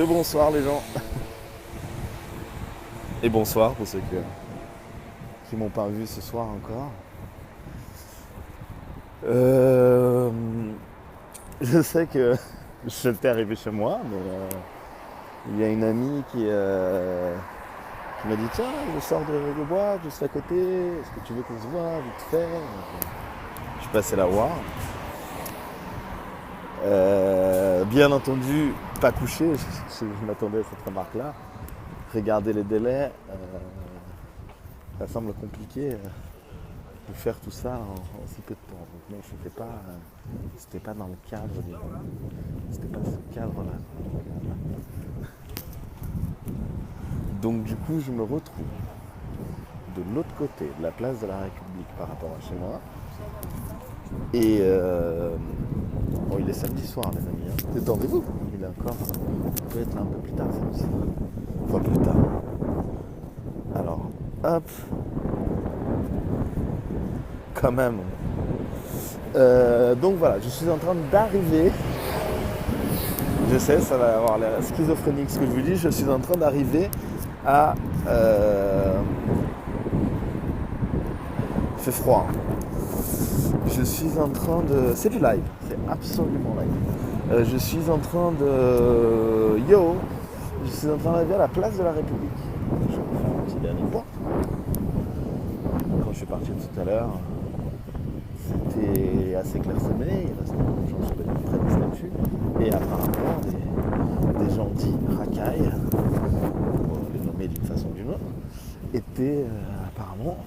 Bonsoir les gens. Et bonsoir pour ceux qui m'ont pas vu ce soir encore. Je sais que je t'ai arrivé chez moi, mais il y a une amie qui m'a dit tiens, je sors de boîte juste à côté, est-ce que tu veux qu'on se voit vite fait? Donc, je suis passé la voir. Bien entendu, pas couché, je m'attendais à cette remarque-là. Regardez les délais, ça semble compliqué de faire tout ça en si peu de temps. Donc non, c'était pas dans le cadre, c'était pas ce cadre-là. Donc du coup, je me retrouve de l'autre côté de la place de la République par rapport à chez moi. Et bon, il est samedi soir, les amis. Hein. Détendez-vous. Il est encore. On peut être là un peu plus tard, ça aussi. Enfin, plus tard. Alors, hop. Quand même. Donc voilà, je suis en train d'arriver. Je sais, ça va avoir l'air schizophrénique ce que je vous dis. Je suis en train d'arriver à. Il fait froid. Je suis en train de... C'est du live, c'est absolument live. Je suis en train de... Je suis en train d'arriver à la place de la République. Je vais vous faire un petit dernier point. Quand je suis parti tout à l'heure, c'était assez clairsemé, il restait beaucoup de gens près des statues. Et apparemment, des gens dits racailles, pour les nommer d'une façon ou d'une autre, étaient apparemment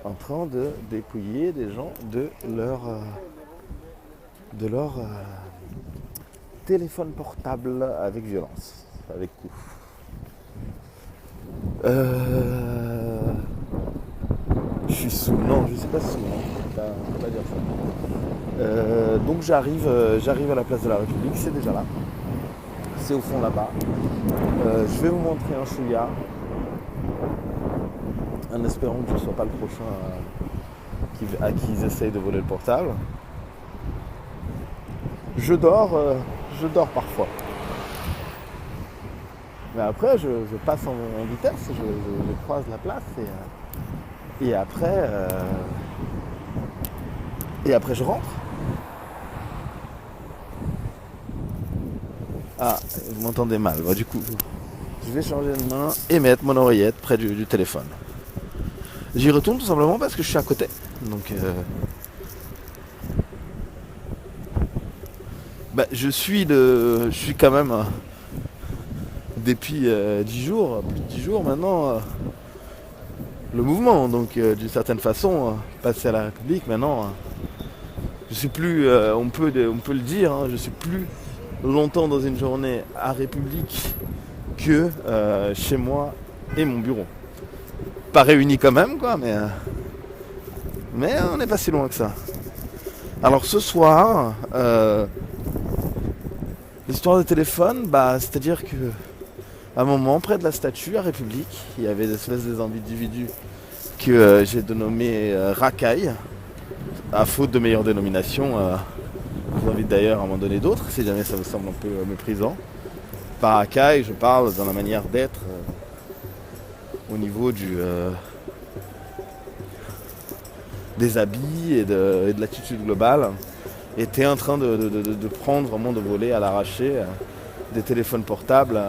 en train de dépouiller des gens de leur téléphone portable avec violence, avec coup. Je suis sous, non, je sais pas sous, on peut pas dire ça. Donc j'arrive à la place de la République, c'est déjà là, c'est au fond là-bas. Je vais vous montrer un chouïa. En espérant que je ne sois pas le prochain à qui ils essayent de voler le portable. Je dors parfois. Mais après, je passe en vitesse, je croise la place et après je rentre. Ah, vous m'entendez mal. Bah, du coup, je vais changer de main et mettre mon oreillette près du téléphone. J'y retourne tout simplement parce que je suis à côté. Donc je suis quand même depuis 10 jours, plus de 10 jours maintenant, le mouvement. Donc d'une certaine façon, passer à la République maintenant, je suis plus, on peut le dire, hein, je suis plus longtemps dans une journée à République que chez moi et mon bureau. Pas réunis quand même, quoi, mais on n'est pas si loin que ça. Alors ce soir, l'histoire de téléphone, c'est-à-dire que à un moment, près de la statue à République, il y avait des espèces d'individus que j'ai dénommés racailles, à faute de meilleure dénomination. Je vous invite d'ailleurs à m'en donner d'autres, si jamais ça vous semble un peu méprisant. Par racaille, je parle dans la manière d'être au niveau des habits et de l'attitude globale, était en train de prendre, vraiment de voler à l'arraché des téléphones portables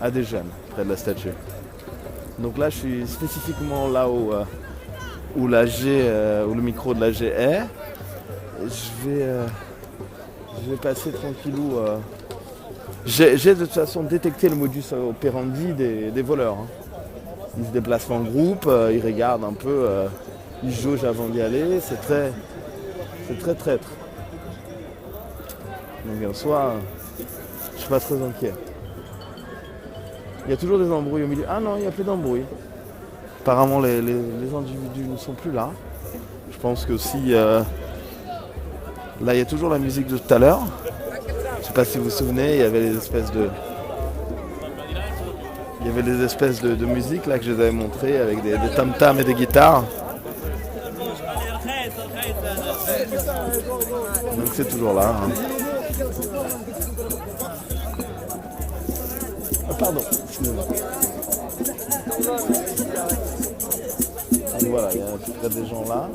à des jeunes près de la statue. Donc là, je suis spécifiquement là où le micro de l'AG est. Je vais passer tranquillou. J'ai de toute façon détecté le modus operandi des voleurs. Hein. Ils se déplacent en groupe, ils regardent un peu, ils jaugent avant d'y aller, c'est très traître. Donc en soi, je suis pas très inquiet. Il y a toujours des embrouilles au milieu. Ah non, il n'y a plus d'embrouilles. Apparemment les individus ne sont plus là. Je pense que aussi là il y a toujours la musique de tout à l'heure. Je ne sais pas si vous vous souvenez, il y avait des espèces de musique là que je vous avais montré avec des tam-tams et des guitares. Donc c'est toujours là. Hein. Ah, pardon, excusez-moi. Donc voilà, il y a à peu près des gens là.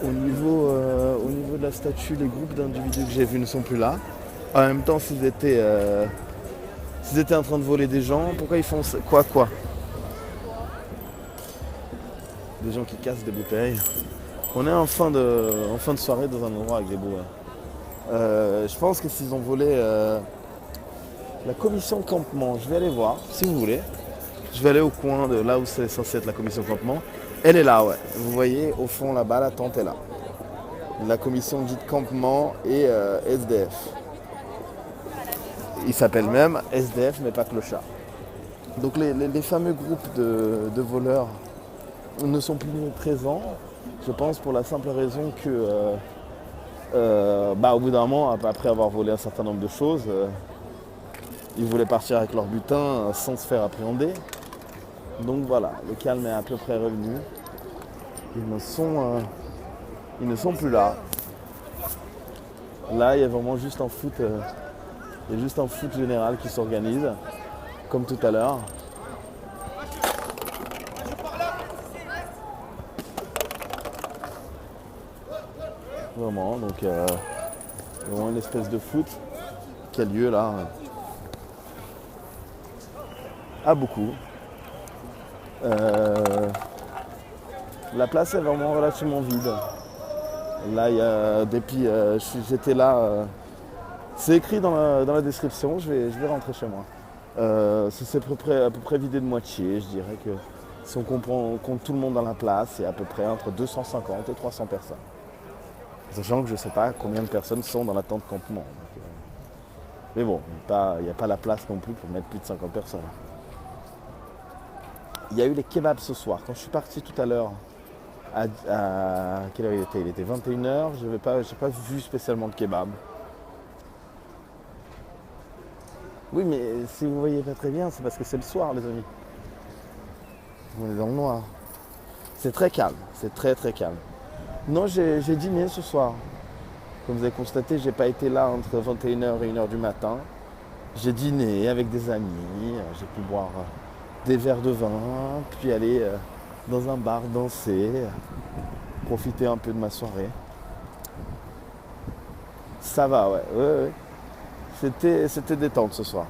Au niveau de la statue, les groupes d'individus que j'ai vus ne sont plus là. En même temps, s'ils étaient en train de voler des gens, pourquoi ils font quoi? Des gens qui cassent des bouteilles. On est en fin de soirée dans un endroit avec des bouées. Je pense que s'ils ont volé la commission de campement, je vais aller voir, si vous voulez. Je vais aller au coin de là où c'est censé être la commission de campement. Elle est là, ouais. Vous voyez, au fond là-bas, la tente est là. La commission dit campement et SDF. Il s'appelle même SDF, mais pas clochard. Donc les fameux groupes de voleurs ne sont plus présents, je pense, pour la simple raison que, au bout d'un moment, après avoir volé un certain nombre de choses, ils voulaient partir avec leur butin sans se faire appréhender. Donc voilà, le calme est à peu près revenu. Ils ne sont plus là. Là, il y a vraiment juste un foot, il y a juste un foot général qui s'organise, comme tout à l'heure. Vraiment, donc vraiment une espèce de foot qui a lieu là à beaucoup. La place est vraiment relativement vide. Là, il y a depuis, j'étais là. C'est écrit dans la description. Je vais rentrer chez moi. C'est à peu près vidé de moitié. Je dirais que si on compte tout le monde dans la place, c'est à peu près entre 250 et 300 personnes. Sachant que je ne sais pas combien de personnes sont dans la tente campement. Donc, mais bon, il n'y a pas la place non plus pour mettre plus de 50 personnes. Il y a eu les kebabs ce soir. Quand je suis parti tout à l'heure, à quelle heure il était? Il était 21h. Je n'ai pas vu spécialement de kebab. Oui, mais si vous voyez pas très bien, c'est parce que c'est le soir, les amis. On est dans le noir. C'est très calme. C'est très très calme. Non, j'ai dîné ce soir. Comme vous avez constaté, j'ai pas été là entre 21h et 1h du matin. J'ai dîné avec des amis, j'ai pu boire des verres de vin, puis aller dans un bar danser, profiter un peu de ma soirée. Ça va, ouais, ouais. C'était détente ce soir.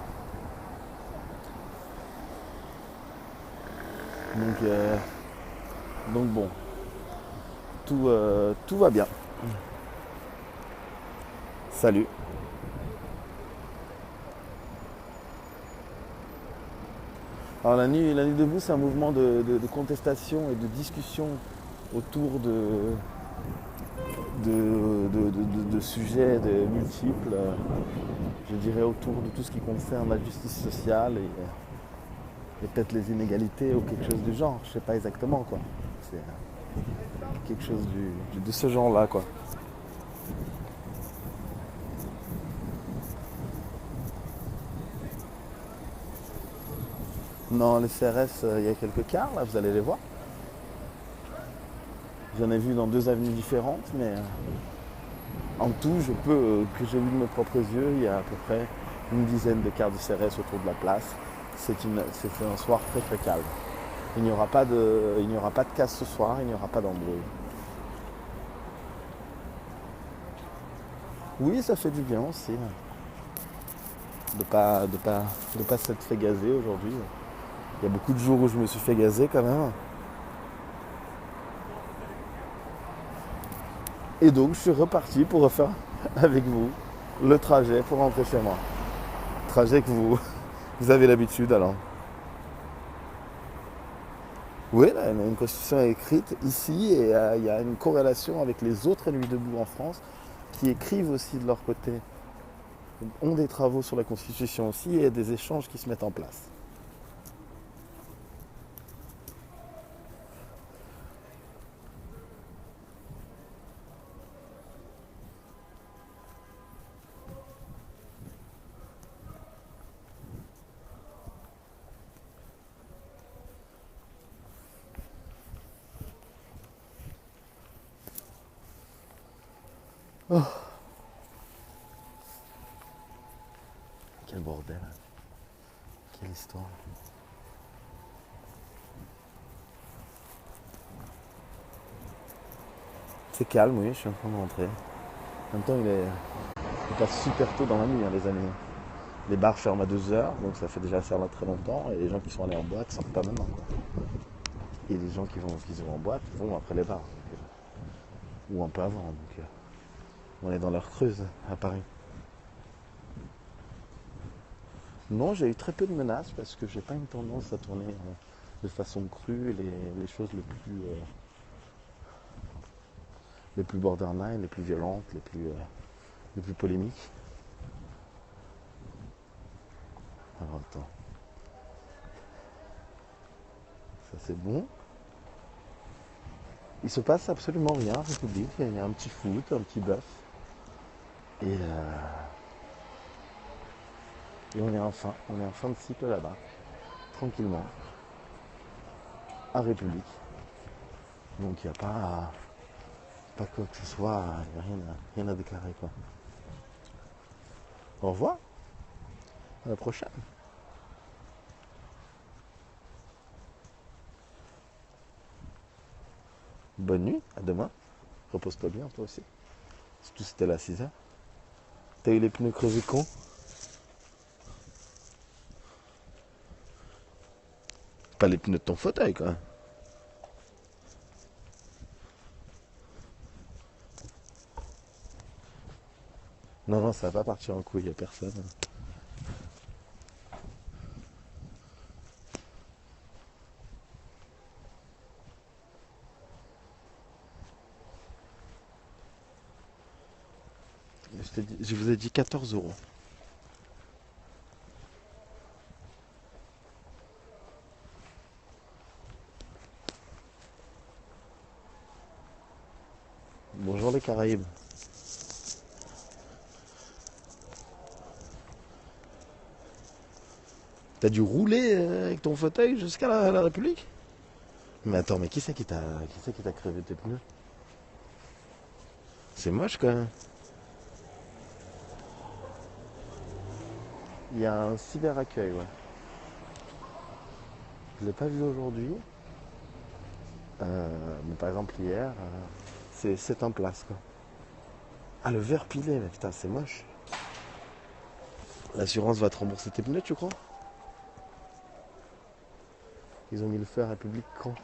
Donc bon, tout va bien. Salut. Alors la nuit debout, c'est un mouvement de contestation et de discussion autour de sujets multiples, je dirais autour de tout ce qui concerne la justice sociale et peut-être les inégalités ou quelque chose du genre, je sais pas exactement quoi. C'est quelque chose de ce genre-là quoi. Non, les CRS, il y a quelques cars, là, vous allez les voir. J'en ai vu dans 2 avenues différentes, mais en tout, que j'ai vu de mes propres yeux, il y a à peu près une dizaine de cars de CRS autour de la place. C'est un soir très très calme. Il n'y aura pas de casse ce soir, il n'y aura pas d'embrouille. Oui, ça fait du bien aussi de pas s'être fait gazer aujourd'hui. Il y a beaucoup de jours où je me suis fait gazer quand même. Et donc je suis reparti pour refaire avec vous le trajet pour rentrer chez moi. Trajet que vous avez l'habitude alors. Oui, là, il y a une constitution écrite ici et il y a une corrélation avec les autres nuits debout en France qui écrivent aussi de leur côté, ont des travaux sur la constitution aussi et des échanges qui se mettent en place. Oh, quel bordel. Quelle histoire. C'est calme, oui, je suis en train de rentrer. En même temps, il passe super tôt dans la nuit, hein, les amis. Les bars ferment à 2 heures, donc ça fait déjà ça là très longtemps. Et les gens qui sont allés en boîte sortent pas maintenant, quoi. Et les gens qui vont en boîte vont après les bars. Ou un peu avant. Donc on est dans l'heure creuse à Paris. Non, j'ai eu très peu de menaces parce que j'ai pas une tendance à tourner de façon crue les choses les plus borderline, les plus violentes, les plus polémiques. Alors attends. Ça c'est bon. Il se passe absolument rien en République. Il y a un petit foot, un petit bœuf. Et on est en fin de cycle là-bas. Tranquillement. À République. Donc il n'y a pas quoi que ce soit. Il n'y a rien à déclarer, quoi. Au revoir. À la prochaine. Bonne nuit. À demain. Repose-toi bien, toi aussi. Surtout si t'es là à 6 heures. T'as eu les pneus crevés quand? Pas les pneus de ton fauteuil, quoi. Non, non, ça va pas partir en couille, y a personne. Je vous ai dit 14 €. Bonjour les Caraïbes. T'as dû rouler avec ton fauteuil jusqu'à la République? Mais attends, mais qui c'est qui t'a crevé tes pneus? C'est moche quand même. Il y a un cyber accueil, ouais. Je l'ai pas vu aujourd'hui. Mais par exemple hier, c'est en place, quoi. Ah, le verre pilé, mais putain, c'est moche. L'assurance va te rembourser tes pneus, tu crois? Ils ont mis le feu à République quand?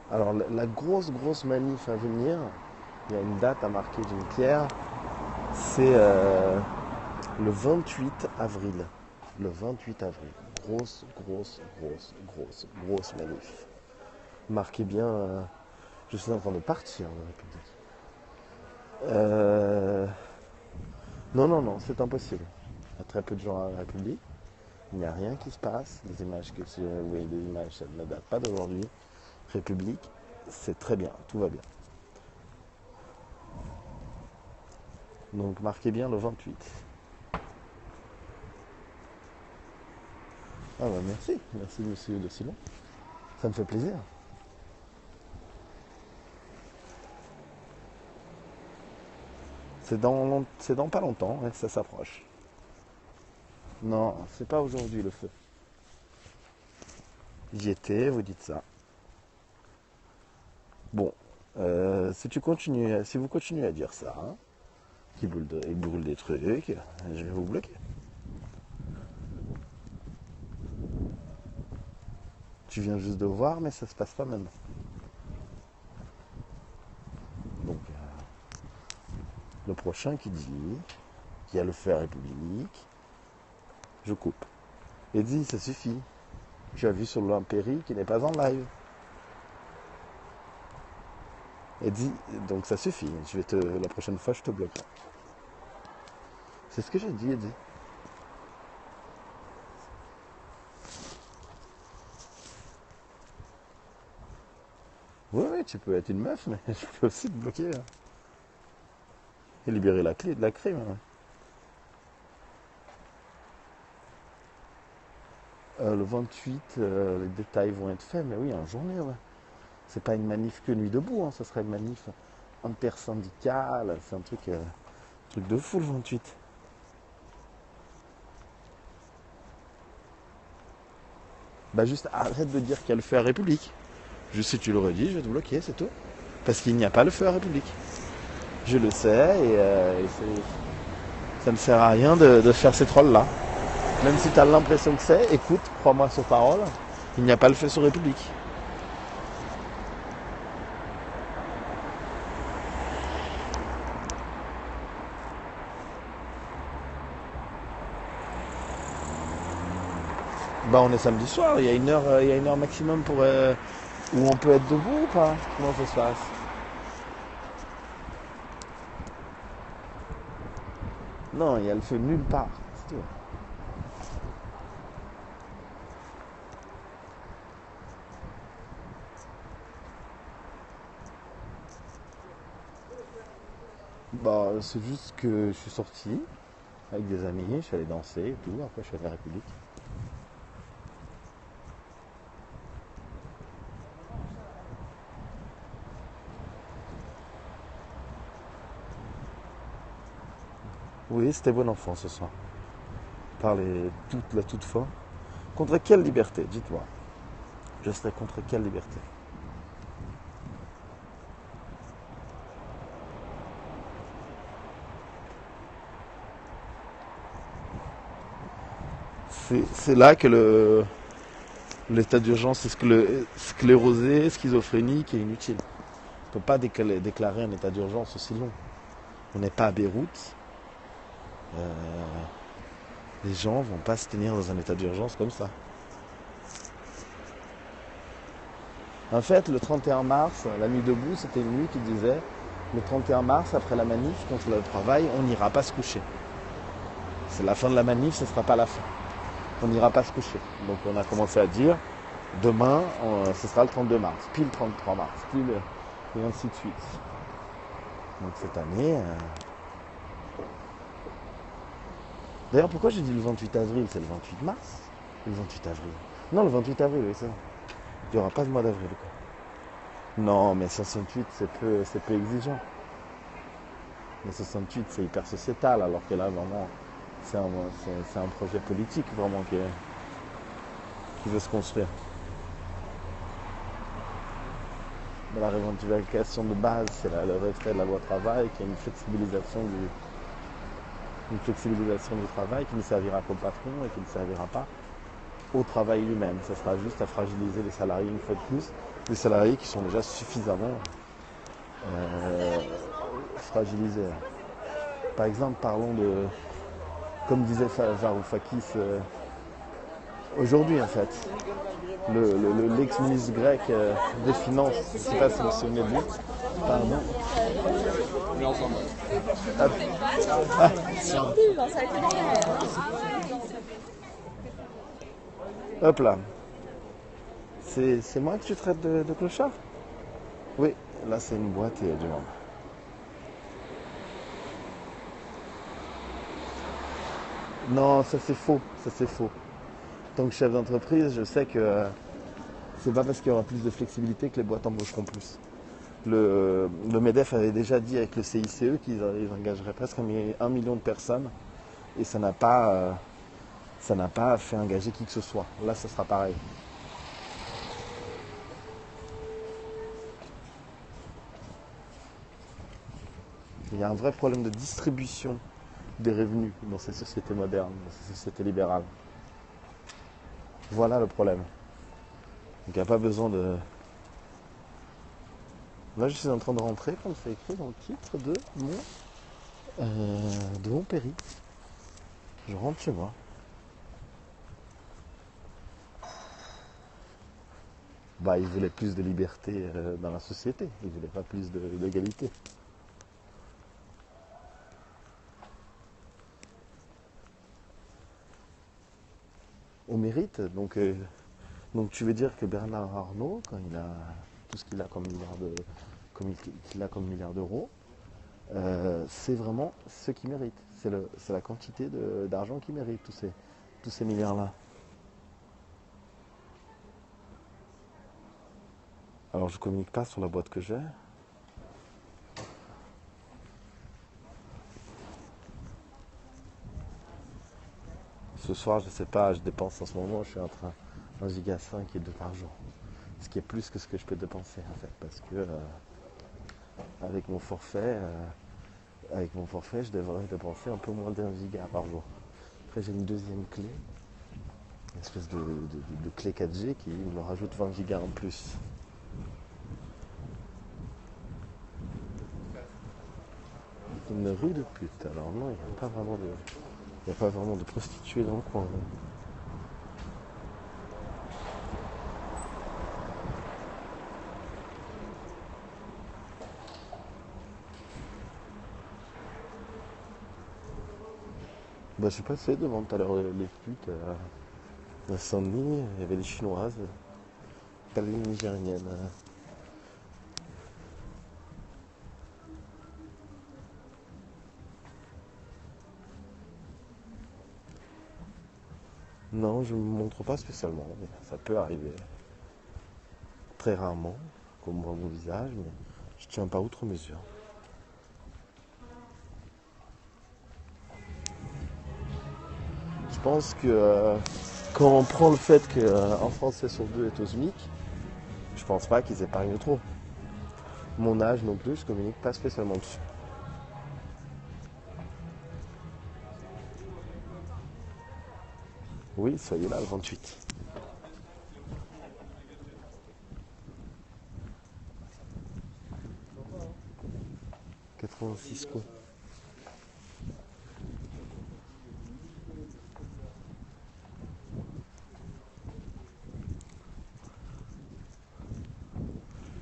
Alors la grosse manif à venir, il y a une date à marquer d'une pierre, c'est le 28 avril. Le 28 avril. Grosse manif. Marquez bien, je suis en train de partir de la République. Euh, non, non, non, c'est impossible. Il y a très peu de gens à la République. Il n'y a rien qui se passe. Les images oui, les images, ça ne datent pas d'aujourd'hui. République, c'est très bien, tout va bien. Donc marquez bien le 28. Ah bah merci monsieur de Silon. Ça me fait plaisir. C'est dans pas longtemps, ouais, ça s'approche. Non, c'est pas aujourd'hui le feu. J'y étais, vous dites ça. Bon, si vous continuez à dire ça, hein, il brûle des trucs, je vais vous bloquer. Tu viens juste de voir, mais ça se passe pas maintenant. Donc, le prochain qui dit qu'il y a le feu à République, je coupe. Et dit, ça suffit. Tu as vu sur l'Empéry qui n'est pas en live. Et dit, donc ça suffit. La prochaine fois, je te bloque. C'est ce que j'ai dit, Eddie. Oui, oui, tu peux être une meuf, mais je peux aussi te bloquer, hein. Et libérer la clé de la crime, hein. Le 28, les détails vont être faits, mais oui, en journée, ouais. C'est pas une manif que nuit debout, hein, ça serait une manif intersyndical, c'est truc de fou le 28. Bah juste arrête de dire qu'il y a le feu à République. Juste si tu le redis, je vais te bloquer, c'est tout. Parce qu'il n'y a pas le feu à République. Je le sais ça ne sert à rien de faire ces trolls-là. Même si tu as l'impression que c'est, écoute, crois-moi sur parole, il n'y a pas le feu sur République. Bah on est samedi soir, il y a une heure maximum pour où on peut être debout ou pas? Comment ça se passe? Non, il y a le feu nulle part. C'est tout. Bah c'est juste que je suis sorti avec des amis, je suis allé danser et tout, après je suis allé à la République. Oui, c'était bon enfant ce soir. Parler la toute fin. Contre quelle liberté, dites-moi. Je serais contre quelle liberté? C'est là que l'état d'urgence est sclérosé, schizophrénique et inutile. On ne peut pas déclarer un état d'urgence aussi long. On n'est pas à Beyrouth. Les gens ne vont pas se tenir dans un état d'urgence comme ça. En fait, le 31 mars, la nuit debout, c'était une nuit qui disait le 31 mars, après la manif contre le travail, on n'ira pas se coucher. C'est la fin de la manif, ce ne sera pas la fin. On n'ira pas se coucher. Donc on a commencé à dire demain, ce sera le 32 mars, puis le 33 mars, et ainsi de suite. Donc cette année. D'ailleurs, pourquoi j'ai dit le 28 avril? C'est le 28 mars? Le 28 avril. Non, le 28 avril, oui, c'est ça. Il n'y aura pas de mois d'avril, quoi. Non, mais 68, c'est peu exigeant. Mais 68, c'est hyper sociétal, alors que là, vraiment, c'est un projet politique, vraiment, qui veut se construire. Mais la revendication de base, c'est le retrait de la loi travail, qui est une flexibilisation du travail qui ne servira qu'au patron et qui ne servira pas au travail lui-même. Ça sera juste à fragiliser les salariés une fois de plus, les salariés qui sont déjà suffisamment fragilisés. Par exemple, parlons de, comme disait Varoufakis aujourd'hui en fait, l'ex-ministre grec des Finances, je ne sais pas si vous vous souvenez de lui, pardon. Hop. Ah. Hop là. C'est moi que tu traites de clochard? Oui, là c'est une boîte et il y a du monde. Non, ça c'est faux, ça c'est faux. En tant que chef d'entreprise, je sais que c'est pas parce qu'il y aura plus de flexibilité que les boîtes embaucheront plus. Le MEDEF avait déjà dit avec le CICE qu'ils engageraient presque 1 million de personnes et ça n'a pas fait engager qui que ce soit. Là, ça sera pareil. Il y a un vrai problème de distribution des revenus dans ces sociétés modernes, dans ces sociétés libérales. Voilà le problème. Donc il n'y a pas besoin de... Là, je suis en train de rentrer, comme c'est écrit dans le titre de mon péri. Je rentre chez moi. Bah, ils voulaient plus de liberté dans la société. Ils voulaient pas plus d'égalité. Au mérite, donc tu veux dire que Bernard Arnault, quand il a tout ce qu'il a comme milliard d'euros, c'est vraiment ce qu'il mérite. C'est la quantité d'argent qu'il mérite, tous ces milliards-là. Alors je communique pas sur la boîte que j'ai. ce soir, je sais pas, je dépense en ce moment, je suis entre 1 giga 5 et 2 par jour. Ce qui est plus que ce que je peux dépenser en fait. Parce que avec mon forfait, je devrais dépenser un peu moins d'1 giga par jour. Après j'ai une deuxième clé, une espèce de clé 4G qui me rajoute 20 gigas en plus. Une rue de pute. Alors non, il n'y a pas vraiment de. Il n'y a pas vraiment de prostituées dans le coin. Bah, je suis passé devant tout à l'heure les putes à Saint-Denis, il y avait des chinoises, pas des nigériennes. Non, je ne me montre pas spécialement, mais ça peut arriver. Très rarement, qu'on me voit mon visage, mais je tiens pas outre mesure. Je pense que quand on prend le fait qu'un Français sur deux est au SMIC, je pense pas qu'ils épargnent trop. Mon âge non plus, je communique pas spécialement dessus. Oui, soyez là le 28. 86 quoi.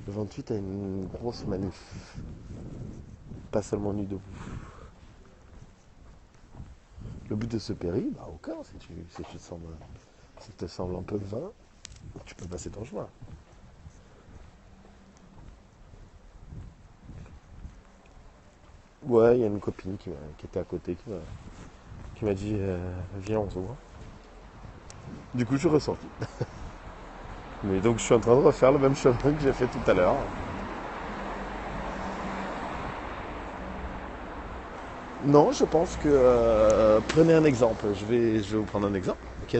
Le 28 a une grosse manif. Pas seulement nuit debout. Le but de ce péri, bah aucun. Si te semble un peu vain, tu peux passer ton chemin. Ouais, il y a une copine qui était à côté qui m'a dit viens on se voit. Du coup je suis ressorti. Mais donc je suis en train de refaire le même chemin que j'ai fait tout à l'heure. Non, je pense que prenez un exemple. Je vais vous prendre un exemple. Ok,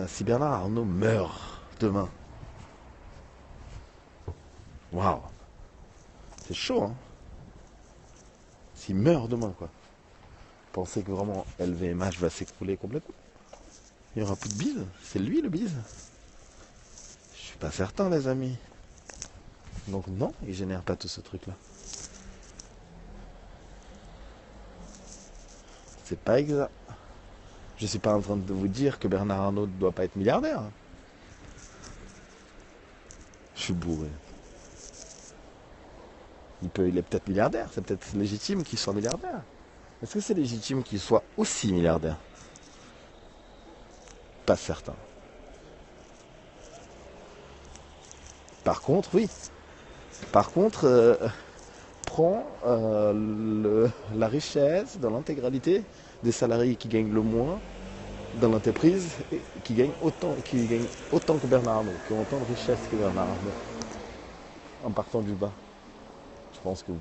si Bernard Arnault meurt demain, waouh, c'est chaud, hein. S'il meurt demain, quoi. Pensez que vraiment LVMH va s'écrouler complètement. Il n'y aura plus de bise. C'est lui le bise. Je suis pas certain, les amis. Donc non, il génère pas tout ce truc-là. C'est pas exact. Je suis pas en train de vous dire que Bernard Arnault ne doit pas être milliardaire. Je suis bourré. Il est peut-être milliardaire. C'est peut-être légitime qu'il soit milliardaire. Est-ce que c'est légitime qu'il soit aussi milliardaire? Pas certain. Par contre, oui. Par contre, prend la richesse dans l'intégralité des salariés qui gagnent le moins dans l'entreprise et qui gagnent autant que Bernard Arnault, qui ont autant de richesse que Bernard Arnault, en partant du bas. Je pense qu'on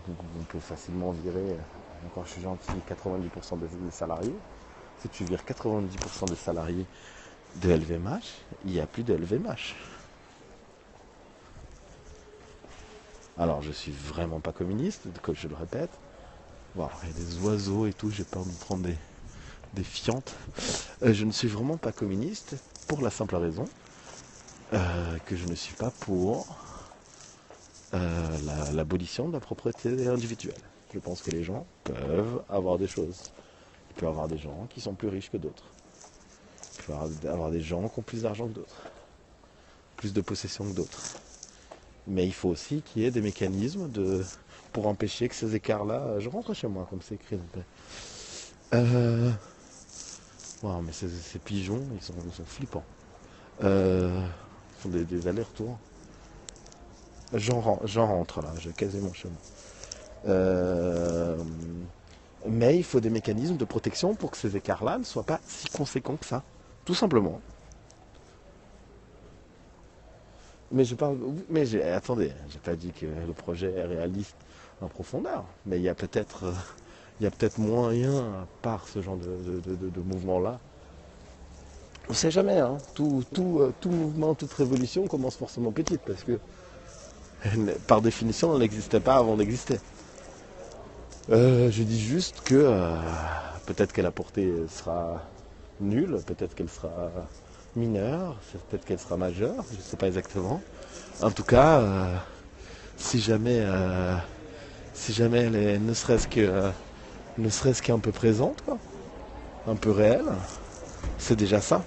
peut facilement virer, encore je suis gentil, 90% des salariés. Si tu vires 90% des salariés de LVMH, il n'y a plus de LVMH. Alors je suis vraiment pas communiste, comme je le répète. Bon, il y a des oiseaux et tout, j'ai peur de me prendre des fientes. Je ne suis vraiment pas communiste pour la simple raison que je ne suis pas pour l'abolition de la propriété individuelle. Je pense que les gens peuvent avoir des choses. Il peut y avoir des gens qui sont plus riches que d'autres. Il peut y avoir des gens qui ont plus d'argent que d'autres. Plus de possessions que d'autres. Mais il faut aussi qu'il y ait des mécanismes pour empêcher que ces écarts-là... Je rentre chez moi, comme c'est écrit. Wow, mais ces pigeons, ils sont flippants. Ils font des allers-retours. J'en rentre là, j'ai quasiment chez moi. Mais il faut des mécanismes de protection pour que ces écarts-là ne soient pas si conséquents que ça. Tout simplement. Mais attendez, j'ai pas dit que le projet est réaliste en profondeur. Mais il y a peut-être Il y a peut-être moyen, par ce genre de mouvement-là. On ne sait jamais, hein. Tout mouvement, toute révolution commence forcément petite, parce que par définition, elle n'existait pas avant d'exister. Je dis juste que peut-être que la portée sera nulle, peut-être qu'elle sera mineure, peut-être qu'elle sera majeure, je ne sais pas exactement. En tout cas, si jamais elle est ne serait-ce qu'un peu présente, quoi, un peu réelle, c'est déjà ça.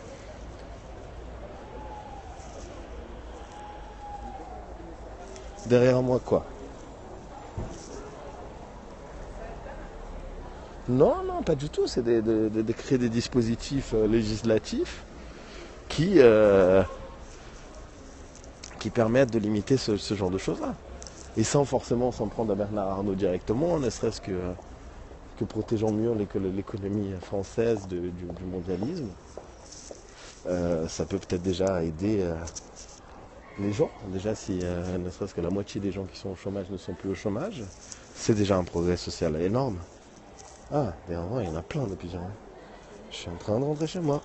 Derrière moi, quoi? Non, non, pas du tout. C'est de créer des dispositifs législatifs qui, euh, qui permettent de limiter ce genre de choses-là. Et sans forcément s'en prendre à Bernard Arnault directement, ne serait-ce que protégeant mieux l'économie française du mondialisme. Ça peut peut-être déjà aider les gens. Déjà, si ne serait-ce que la moitié des gens qui sont au chômage ne sont plus au chômage, c'est déjà un progrès social énorme. Ah, derrière moi, il y en a plein de pigeons. Je suis en train de rentrer chez moi.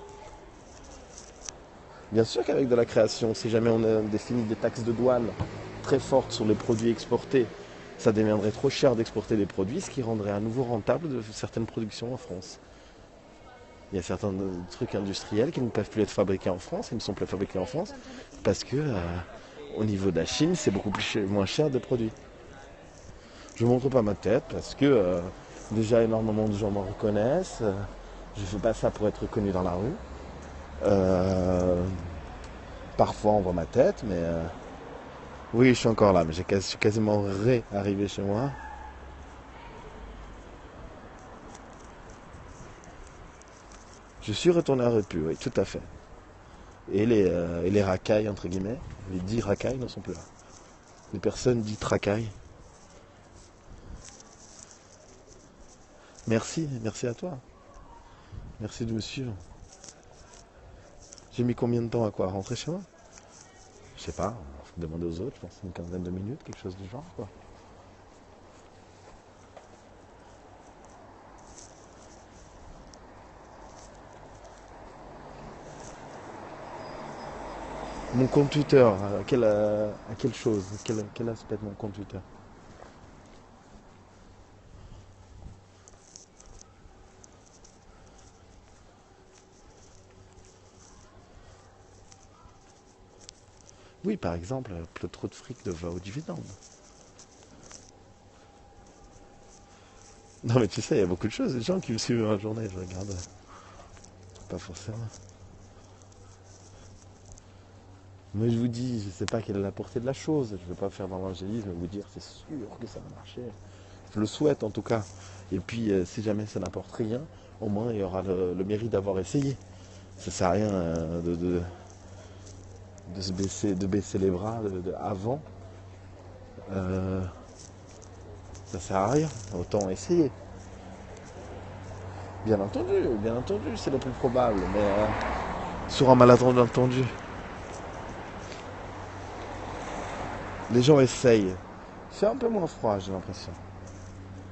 Bien sûr qu'avec de la création, si jamais on définit des taxes de douane très fortes sur les produits exportés, ça deviendrait trop cher d'exporter des produits, ce qui rendrait à nouveau rentable de certaines productions en France. Il y a certains trucs industriels qui ne peuvent plus être fabriqués en France, ils ne sont plus fabriqués en France, parce que au niveau de la Chine, c'est beaucoup moins cher de produits. Je ne montre pas ma tête parce que déjà énormément de gens m'en reconnaissent. Je ne fais pas ça pour être reconnu dans la rue. Parfois on voit ma tête, mais oui, je suis encore là, mais je suis quasiment réarrivé chez moi. Je suis retourné à Repu, oui, tout à fait. Et les racailles, entre guillemets, les 10 racailles ne sont plus là. Les personnes dites racailles. Merci, merci à toi. Merci de me suivre. J'ai mis combien de temps à quoi? Rentrer chez moi? Je sais pas, faut demander aux autres, je pense une quinzaine de minutes, quelque chose du genre, quoi. Mon compte Twitter, à quelle chose? Quel aspect de mon compte Twitter? Oui, par exemple, le trop de fric va au dividende. Non mais tu sais, il y a beaucoup de choses, des gens qui me suivent dans la journée, je regarde. Pas forcément. Mais je vous dis, je ne sais pas quelle est la portée de la chose. Je ne veux pas faire d'angélisme et vous dire c'est sûr que ça va marcher. Je le souhaite en tout cas. Et puis si jamais ça n'apporte rien, au moins il y aura le mérite d'avoir essayé. Ça sert à rien de baisser les bras avant. Ça sert à rien. Autant essayer. Bien entendu, c'est le plus probable. Mais sur un malentendu. Les gens essayent. Il fait un peu moins froid, j'ai l'impression.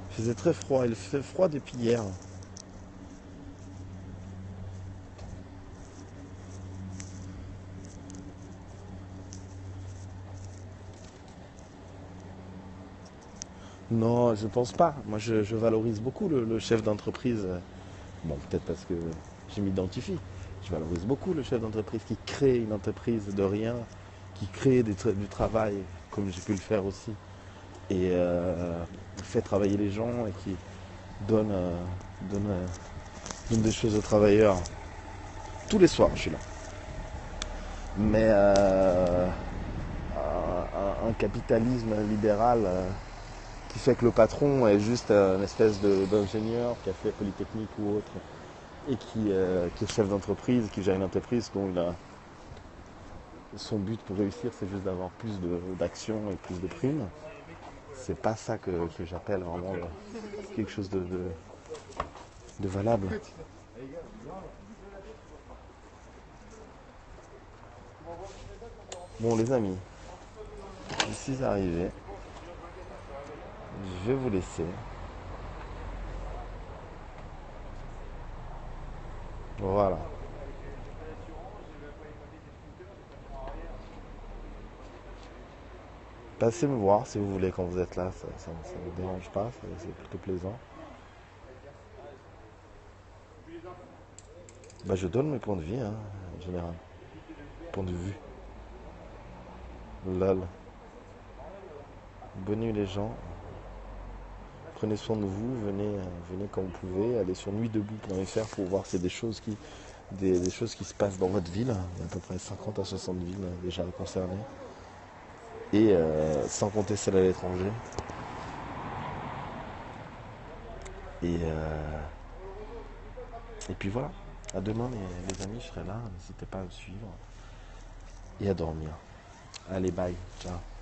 Il faisait très froid. Il fait froid depuis hier. Non, je pense pas. Moi, je valorise beaucoup le chef d'entreprise. Bon, peut-être parce que je m'identifie. Je valorise beaucoup le chef d'entreprise qui crée une entreprise de rien, qui crée du travail, comme j'ai pu le faire aussi, et fait travailler les gens et qui donne, donne des choses aux travailleurs. Tous les soirs, je suis là. Mais un capitalisme libéral qui fait que le patron est juste une espèce d'ingénieur qui a fait Polytechnique ou autre et qui est chef d'entreprise, qui gère une entreprise dont son but pour réussir c'est juste d'avoir plus d'actions et plus de primes. C'est pas ça que j'appelle vraiment quelque chose de valable. Bon les amis, je suis arrivé. Je vais vous laisser. Voilà. Passez me voir si vous voulez quand vous êtes là, ça ne me dérange pas, c'est plutôt plaisant. Bah, je donne mes points de vie, hein, en général. Point de vue. Lol. Bonne nuit les gens. Prenez soin de vous, venez quand vous pouvez. Allez sur nuitdebout.fr pour voir si des choses qui se passent dans votre ville. Il y a à peu près 50 à 60 villes déjà concernées. Et sans compter celles à l'étranger. Et, euh, et puis voilà. À demain les amis, je serai là. N'hésitez pas à me suivre. Et à dormir. Allez, bye. Ciao.